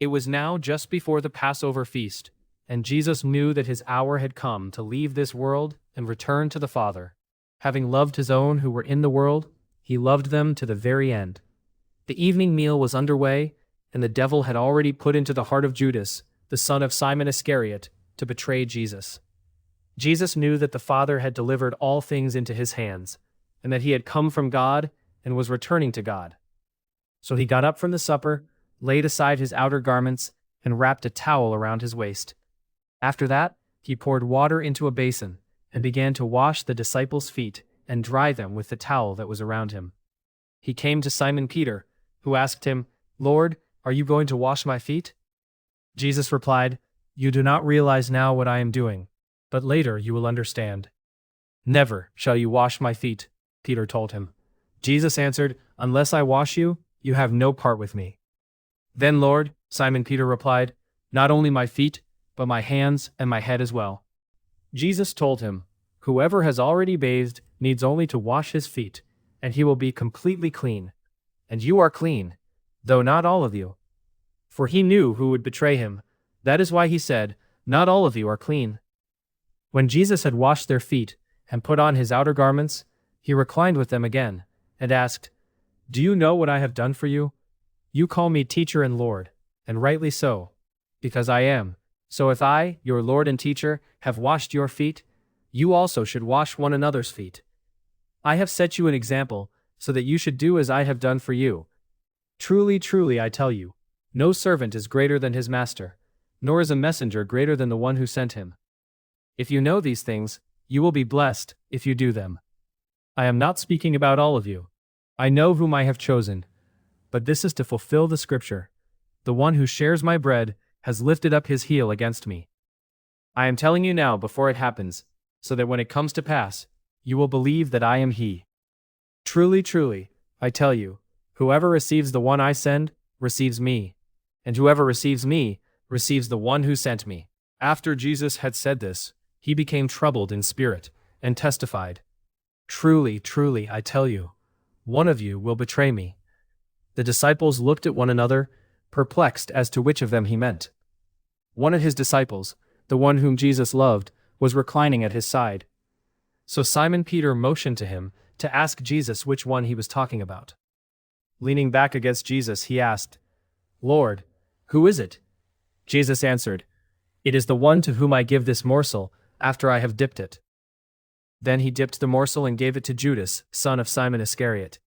It was now just before the Passover feast, and Jesus knew that his hour had come to leave this world and return to the Father. Having loved his own who were in the world, he loved them to the very end. The evening meal was underway, and the devil had already put into the heart of Judas, the son of Simon Iscariot, to betray Jesus. Jesus knew that the Father had delivered all things into his hands, and that he had come from God and was returning to God. So he got up from the supper, laid aside his outer garments, and wrapped a towel around his waist. After that, he poured water into a basin and began to wash the disciples' feet and dry them with the towel that was around him. He came to Simon Peter, who asked him, "Lord, are you going to wash my feet?" Jesus replied, "You do not realize now what I am doing, but later you will understand." "Never shall you wash my feet," Peter told him. Jesus answered, "Unless I wash you, you have no part with me." "Then, Lord," Simon Peter replied, "not only my feet, but my hands and my head as well." Jesus told him, "Whoever has already bathed needs only to wash his feet, and he will be completely clean. And you are clean, though not all of you." For he knew who would betray him. That is why he said, "Not all of you are clean." When Jesus had washed their feet and put on his outer garments, he reclined with them again and asked, "Do you know what I have done for you? You call me teacher and Lord, and rightly so, because I am. So if I, your Lord and teacher, have washed your feet, you also should wash one another's feet. I have set you an example, so that you should do as I have done for you. Truly, truly, I tell you, no servant is greater than his master, nor is a messenger greater than the one who sent him. If you know these things, you will be blessed if you do them. I am not speaking about all of you. I know whom I have chosen. But this is to fulfill the scripture. The one who shares my bread has lifted up his heel against me. I am telling you now before it happens, so that when it comes to pass, you will believe that I am he. Truly, truly, I tell you, whoever receives the one I send, receives me, and whoever receives me, receives the one who sent me." After Jesus had said this, he became troubled in spirit, and testified, "Truly, truly, I tell you, one of you will betray me." The disciples looked at one another, perplexed as to which of them he meant. One of his disciples, the one whom Jesus loved, was reclining at his side. So Simon Peter motioned to him to ask Jesus which one he was talking about. Leaning back against Jesus, he asked, "Lord, who is it?" Jesus answered, "It is the one to whom I give this morsel after I have dipped it." Then he dipped the morsel and gave it to Judas, son of Simon Iscariot.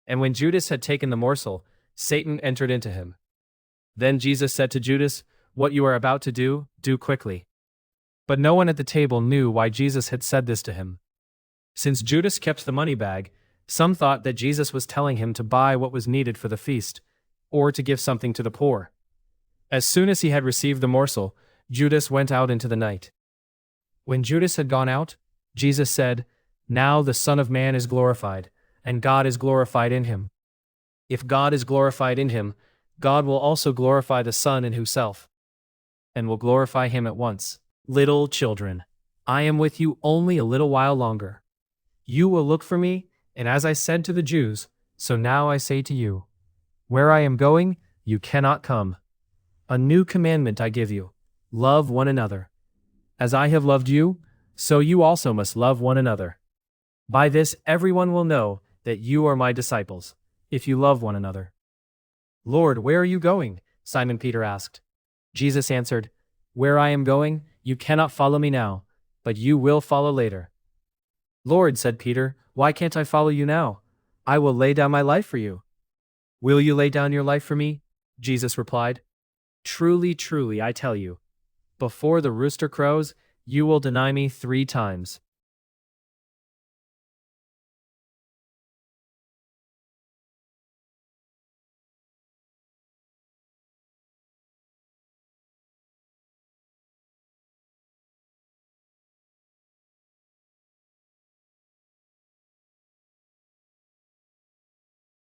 And when Judas had taken the morsel, Satan entered into him. Then Jesus said to Judas, "What you are about to do, do quickly." But no one at the table knew why Jesus had said this to him. Since Judas kept the money bag, some thought that Jesus was telling him to buy what was needed for the feast, or to give something to the poor. As soon as he had received the morsel, Judas went out into the night. When Judas had gone out, Jesus said, "Now the Son of Man is glorified, and God is glorified in him. If God is glorified in him, God will also glorify the Son in himself, and will glorify him at once. Little children, I am with you only a little while longer. You will look for me, and as I said to the Jews, so now I say to you, where I am going, you cannot come. A new commandment I give you, love one another. As I have loved you, so you also must love one another. By this everyone will know that you are my disciples, if you love one another." "Lord, where are you going?" Simon Peter asked. Jesus answered, "Where I am going, you cannot follow me now, but you will follow later." "Lord," said Peter, "why can't I follow you now? I will lay down my life for you." "Will you lay down your life for me?" Jesus replied. "Truly, truly, I tell you, before the rooster crows, you will deny me 3 times.